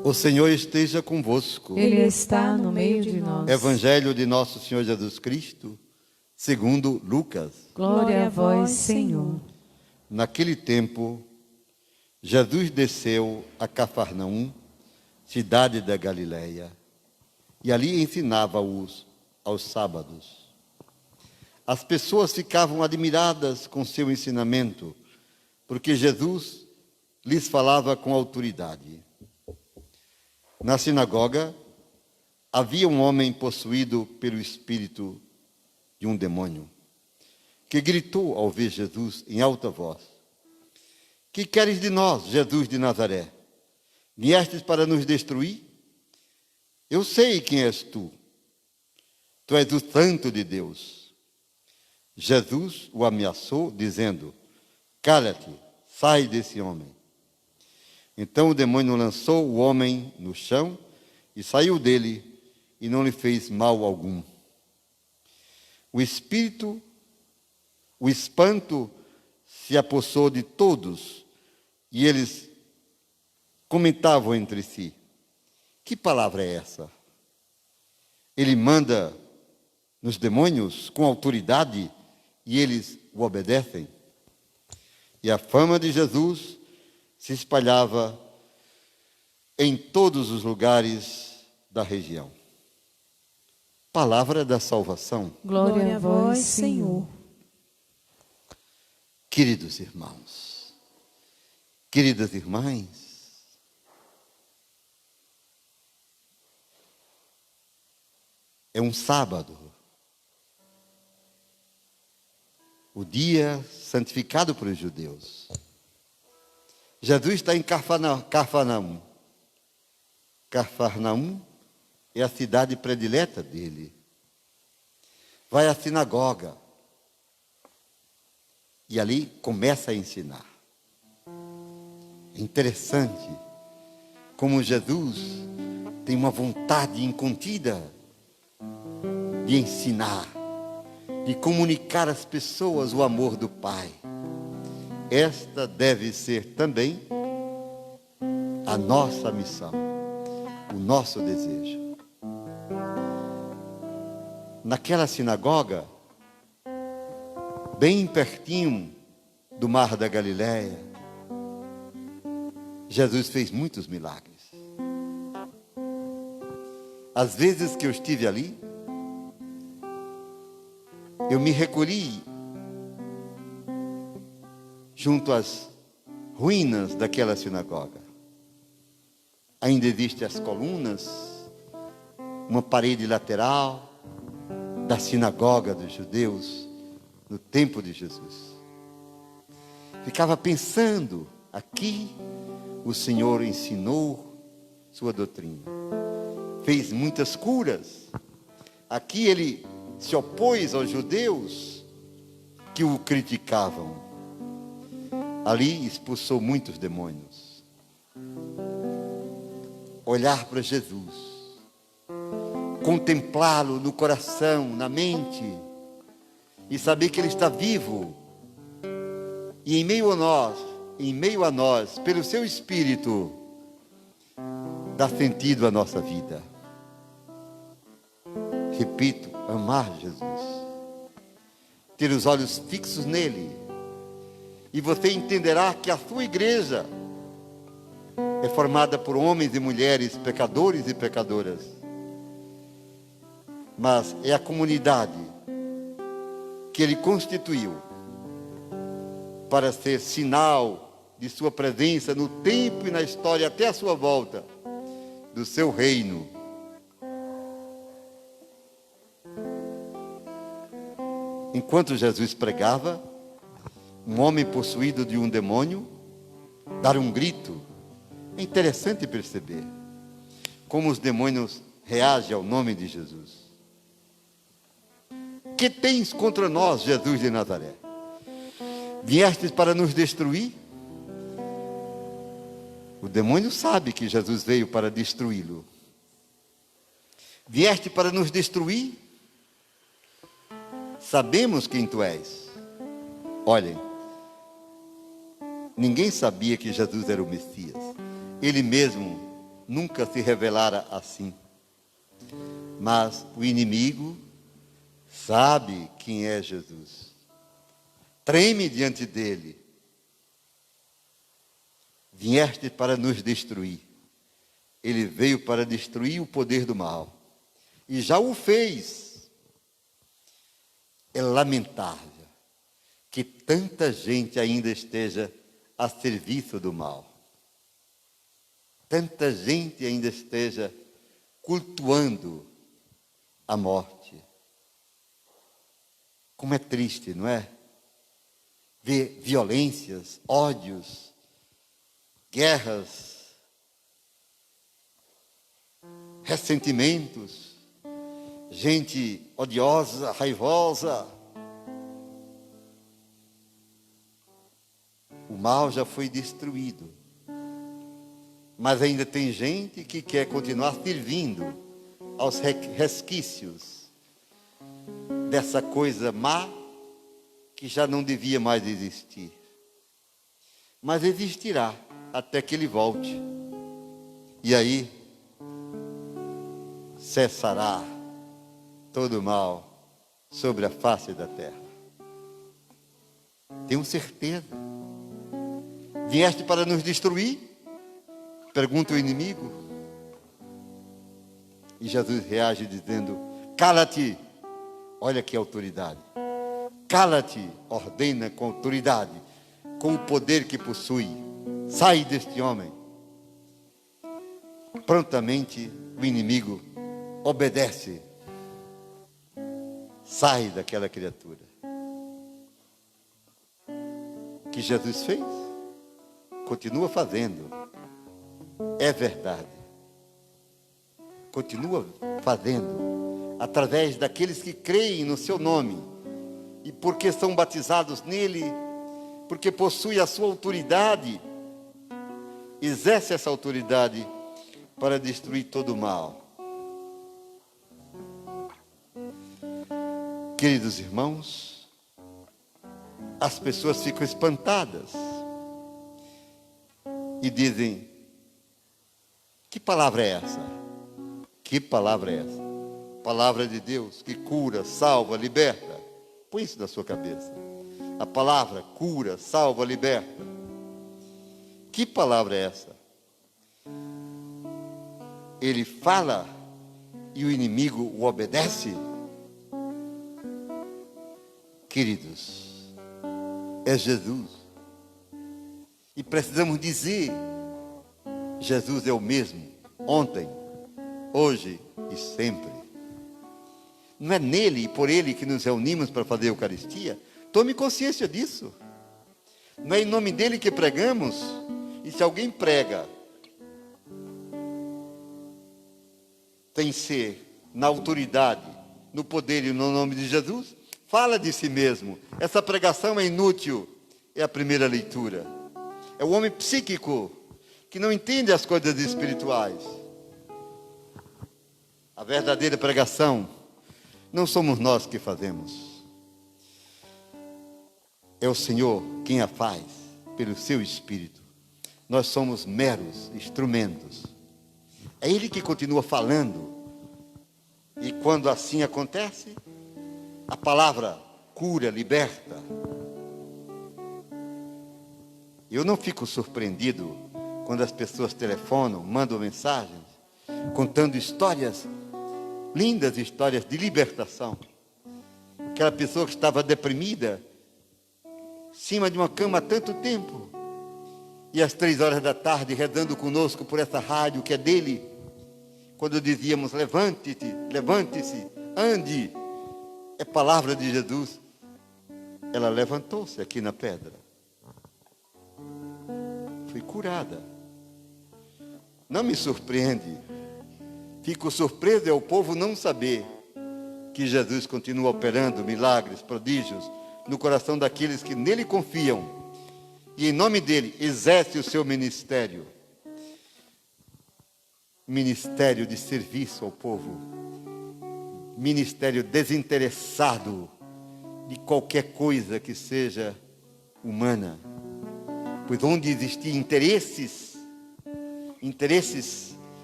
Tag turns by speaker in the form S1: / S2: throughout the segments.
S1: O Senhor esteja convosco.
S2: Ele está no meio de nós.
S1: Evangelho de nosso Senhor Jesus Cristo, segundo Lucas.
S2: Glória a vós, Senhor.
S1: Naquele tempo, Jesus desceu a Cafarnaum, cidade da Galileia, e ali ensinava-os aos sábados. As pessoas ficavam admiradas com seu ensinamento, porque Jesus lhes falava com autoridade. Na sinagoga, havia um homem possuído pelo espírito de um demônio, que gritou ao ver Jesus em alta voz: Que queres de nós, Jesus de Nazaré? Viestes para nos destruir? Eu sei quem és tu. Tu és o Santo de Deus. Jesus o ameaçou, dizendo: Cala-te, sai desse homem. Então o demônio lançou o homem no chão e saiu dele, e não lhe fez mal algum. O espanto se apossou de todos, e eles comentavam entre si: Que palavra é essa? Ele manda nos demônios com autoridade, e eles o obedecem. E a fama de Jesus se espalhava em todos os lugares da região. Palavra da salvação.
S2: Glória a vós, Senhor.
S1: Queridos irmãos, queridas irmãs, é um sábado, o dia santificado para os judeus. Jesus está em Cafarnaum. Cafarnaum é a cidade predileta dele. Vai à sinagoga e ali começa a ensinar. É interessante como Jesus tem uma vontade incontida de ensinar, de comunicar às pessoas o amor do Pai. Esta deve ser também a nossa missão, o nosso desejo. Naquela sinagoga, bem pertinho do Mar da Galileia, Jesus fez muitos milagres. Às vezes que eu estive ali, eu me recolhi junto às ruínas daquela sinagoga. Ainda existem as colunas, uma parede lateral da sinagoga dos judeus no tempo de Jesus. Ficava pensando, aqui o Senhor ensinou sua doutrina. Fez muitas curas. Aqui ele se opôs aos judeus que o criticavam. Ali expulsou muitos demônios. Olhar para Jesus, contemplá-lo no coração, na mente, e saber que ele está vivo, e em meio a nós, pelo seu Espírito, dá sentido à nossa vida. Repito, amar Jesus, ter os olhos fixos nele, e você entenderá que a sua igreja é formada por homens e mulheres, pecadores e pecadoras. Mas é a comunidade que ele constituiu para ser sinal de sua presença no tempo e na história até a sua volta, do seu reino. Enquanto Jesus pregava, um homem possuído de um demônio dar um grito. É interessante perceber como os demônios reagem ao nome de Jesus. Que tens contra nós, Jesus de Nazaré? Viestes para nos destruir? O demônio sabe que Jesus veio para destruí-lo. Vieste para nos destruir? Sabemos quem tu és. Olhem, ninguém sabia que Jesus era o Messias. Ele mesmo nunca se revelara assim. Mas o inimigo sabe quem é Jesus. Treme diante dele. Vieste para nos destruir. Ele veio para destruir o poder do mal. E já o fez. É lamentável que tanta gente ainda esteja a serviço do mal. Tanta gente ainda esteja cultuando a morte. Como é triste, não é? Ver violências, ódios, guerras, ressentimentos, gente odiosa, raivosa. O mal já foi destruído. Mas ainda tem gente que quer continuar servindo aos resquícios dessa coisa má que já não devia mais existir. Mas existirá até que ele volte. E aí cessará todo o mal sobre a face da terra. Tenho certeza. Vieste para nos destruir? Pergunta o inimigo. E Jesus reage dizendo: cala-te. Olha que autoridade. Cala-te, ordena com autoridade, com o poder que possui. Sai deste homem. Prontamente o inimigo obedece. Sai daquela criatura. O que Jesus fez? Continua fazendo. É verdade. Continua fazendo. Através daqueles que creem no seu nome. E porque são batizados nele, porque possui a sua autoridade, exerce essa autoridade para destruir todo o mal. Queridos irmãos, as pessoas ficam espantadas e dizem: que palavra é essa? Que palavra é essa? Palavra de Deus que cura, salva, liberta. Põe isso na sua cabeça. A palavra cura, salva, liberta. Que palavra é essa? Ele fala e o inimigo o obedece? Queridos, é Jesus. E precisamos dizer: Jesus é o mesmo, ontem, hoje e sempre. Não é nele e por ele que nos reunimos para fazer a Eucaristia? Tome consciência disso. Não é em nome dele que pregamos? E se alguém prega sem ser na autoridade, no poder e no nome de Jesus, fala de si mesmo. Essa pregação é inútil. É a primeira leitura. É o homem psíquico que não entende as coisas espirituais. A verdadeira pregação não somos nós que fazemos. É o Senhor quem a faz, pelo seu Espírito. Nós somos meros instrumentos. É Ele que continua falando. E quando assim acontece, a palavra cura, liberta. Eu não fico surpreendido quando as pessoas telefonam, mandam mensagens, contando histórias lindas, histórias de libertação. Aquela pessoa que estava deprimida, em cima de uma cama há tanto tempo, e às 3 horas da tarde, rezando conosco por essa rádio que é dele, quando dizíamos: levante-te, levante-se, ande, é palavra de Jesus. Ela levantou-se aqui na pedra, foi curada. Não me surpreende. Fico surpreso é o povo não saber que Jesus continua operando milagres, prodígios no coração daqueles que nele confiam e em nome dele exerce o seu ministério. Ministério de serviço ao povo, ministério desinteressado de qualquer coisa que seja humana, pois onde existir interesses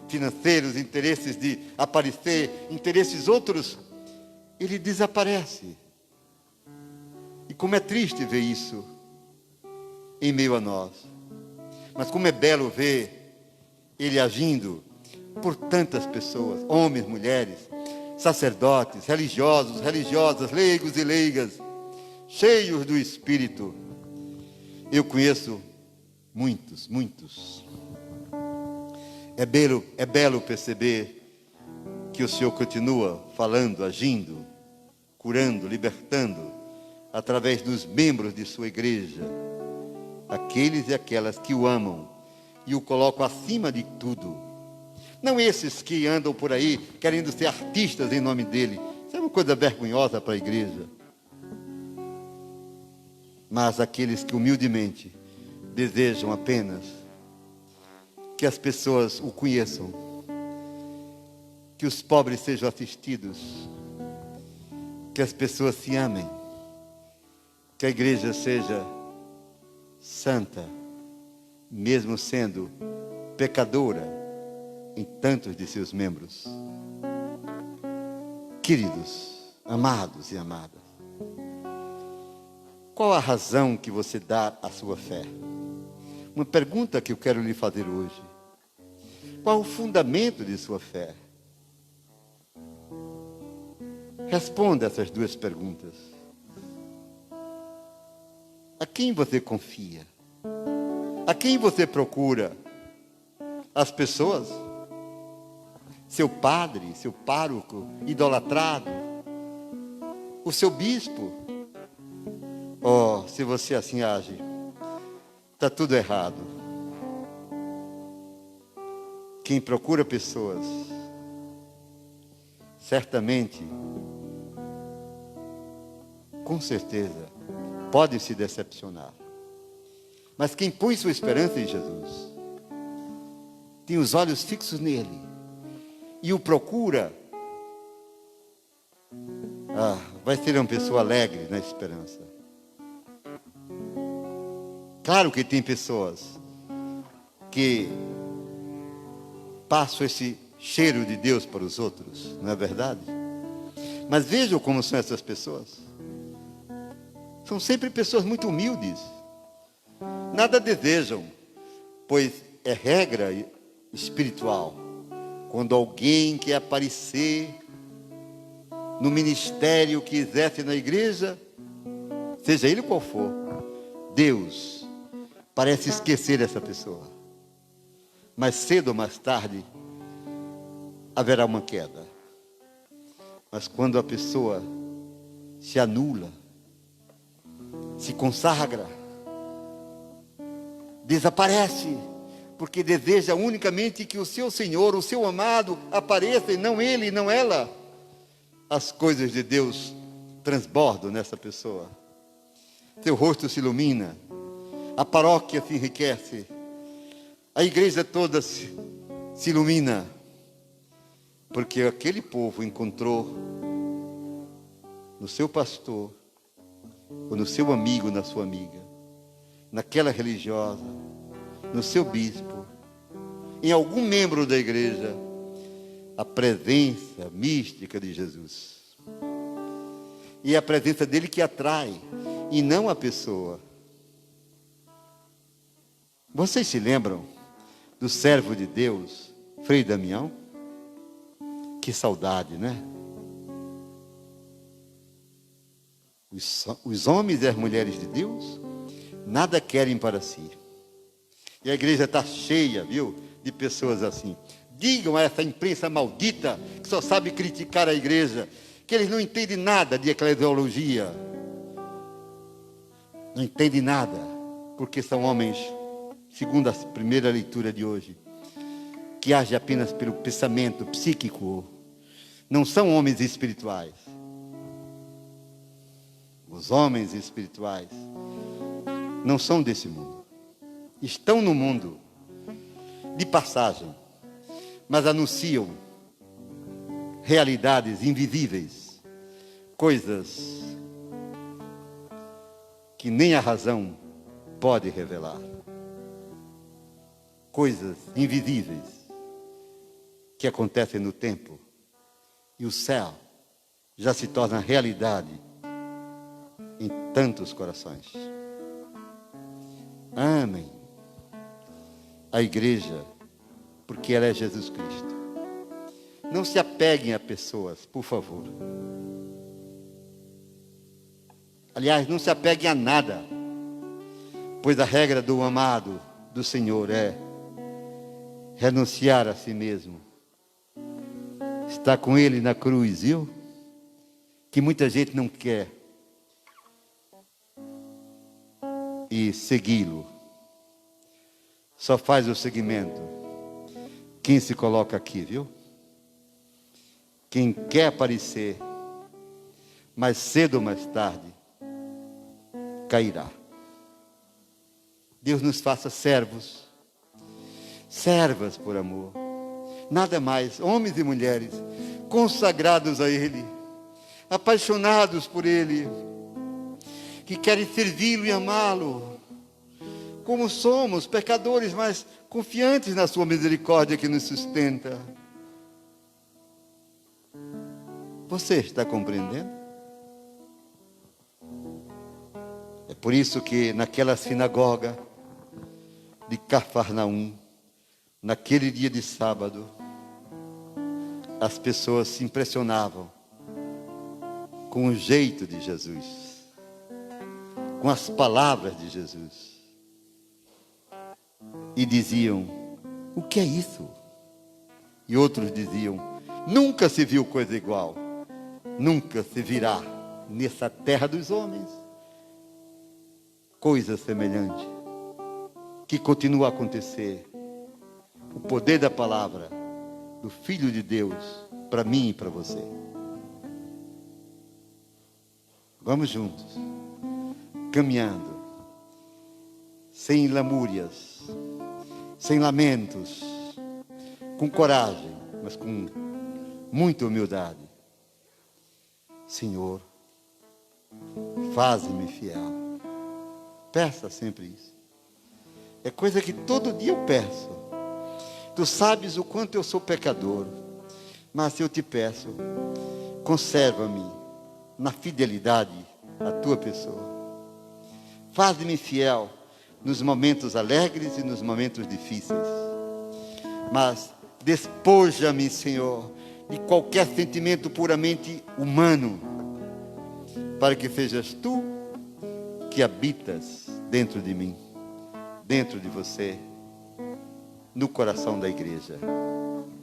S1: financeiros, interesses de aparecer, interesses outros, ele desaparece. E como é triste ver isso em meio a nós. Mas como é belo ver ele agindo por tantas pessoas, homens, mulheres, sacerdotes, religiosos, religiosas, leigos e leigas, cheios do Espírito. Eu conheço muitos, muitos. É belo perceber que o Senhor continua falando, agindo, curando, libertando, através dos membros de sua igreja, aqueles e aquelas que o amam e o colocam acima de tudo. Não esses que andam por aí querendo ser artistas em nome dele. Isso é uma coisa vergonhosa para a igreja. Mas aqueles que humildemente desejam apenas que as pessoas o conheçam, que os pobres sejam assistidos, que as pessoas se amem, que a igreja seja santa, mesmo sendo pecadora em tantos de seus membros. Queridos, amados e amadas, qual a razão que você dá à sua fé? Uma pergunta que eu quero lhe fazer hoje. Qual o fundamento de sua fé? Responda essas duas perguntas. A quem você confia? A quem você procura? As pessoas? Seu padre, seu pároco idolatrado? O seu bispo? Oh, se você assim age, está tudo errado. Quem procura pessoas, certamente, com certeza, pode se decepcionar. Mas quem põe sua esperança em Jesus, tem os olhos fixos nele e o procura, vai ser uma pessoa alegre na esperança. Claro que tem pessoas que passam esse cheiro de Deus para os outros, não é verdade? Mas vejam como são essas pessoas. São sempre pessoas muito humildes. Nada desejam, pois é regra espiritual. Quando alguém quer aparecer no ministério que exerce na igreja, seja ele qual for, Deus parece esquecer essa pessoa. Mas cedo ou mais tarde, haverá uma queda. Mas quando a pessoa se anula, se consagra, desaparece, porque deseja unicamente que o seu Senhor, o seu amado, apareça, e não ele, não ela, as coisas de Deus transbordam nessa pessoa. Seu rosto se ilumina, a paróquia se enriquece, a igreja toda se ilumina, porque aquele povo encontrou no seu pastor, ou no seu amigo, na sua amiga, naquela religiosa, no seu bispo, em algum membro da igreja, a presença mística de Jesus. E é a presença dele que atrai, e não a pessoa. Vocês se lembram do servo de Deus, Frei Damião? Que saudade, né? Os homens e as mulheres de Deus nada querem para si. E a igreja está cheia, viu, de pessoas assim. Digam a essa imprensa maldita que só sabe criticar a igreja, que eles não entendem nada de eclesiologia. Não entendem nada, porque são homens, segundo a primeira leitura de hoje, que agem apenas pelo pensamento psíquico. Não são homens espirituais. Os homens espirituais não são desse mundo. Estão no mundo de passagem, mas anunciam realidades invisíveis, coisas que nem a razão pode revelar. Coisas invisíveis que acontecem no tempo. E o céu já se torna realidade em tantos corações. Amém a igreja, porque ela é Jesus Cristo. Não se apeguem a pessoas, por favor. Aliás, não se apeguem a nada, pois a regra do amado do Senhor é renunciar a si mesmo. Está com Ele na cruz, viu? Que muita gente não quer. E segui-lo. Só faz o seguimento quem se coloca aqui, viu? Quem quer aparecer, mais cedo ou mais tarde, cairá. Deus nos faça servos, servas por amor. Nada mais, homens e mulheres, consagrados a Ele, apaixonados por Ele, que querem servi-lo e amá-lo, como somos, pecadores, mas confiantes na sua misericórdia que nos sustenta. Você está compreendendo? É por isso que naquela sinagoga de Cafarnaum, naquele dia de sábado, as pessoas se impressionavam com o jeito de Jesus, com as palavras de Jesus. E diziam: o que é isso? E outros diziam: nunca se viu coisa igual. Nunca se virá nessa terra dos homens coisa semelhante. Que continua a acontecer. O poder da palavra do Filho de Deus para mim e para você. Vamos juntos, caminhando, sem lamúrias, sem lamentos, com coragem, mas com muita humildade. Senhor, faze-me fiel. Peça sempre isso. É coisa que todo dia eu peço. Tu sabes o quanto eu sou pecador, mas eu te peço, conserva-me na fidelidade à tua pessoa. Faz-me fiel nos momentos alegres e nos momentos difíceis. Mas despoja-me, Senhor, de qualquer sentimento puramente humano, para que sejas tu que habitas dentro de mim, dentro de você, no coração da igreja.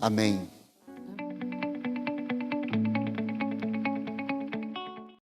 S1: Amém.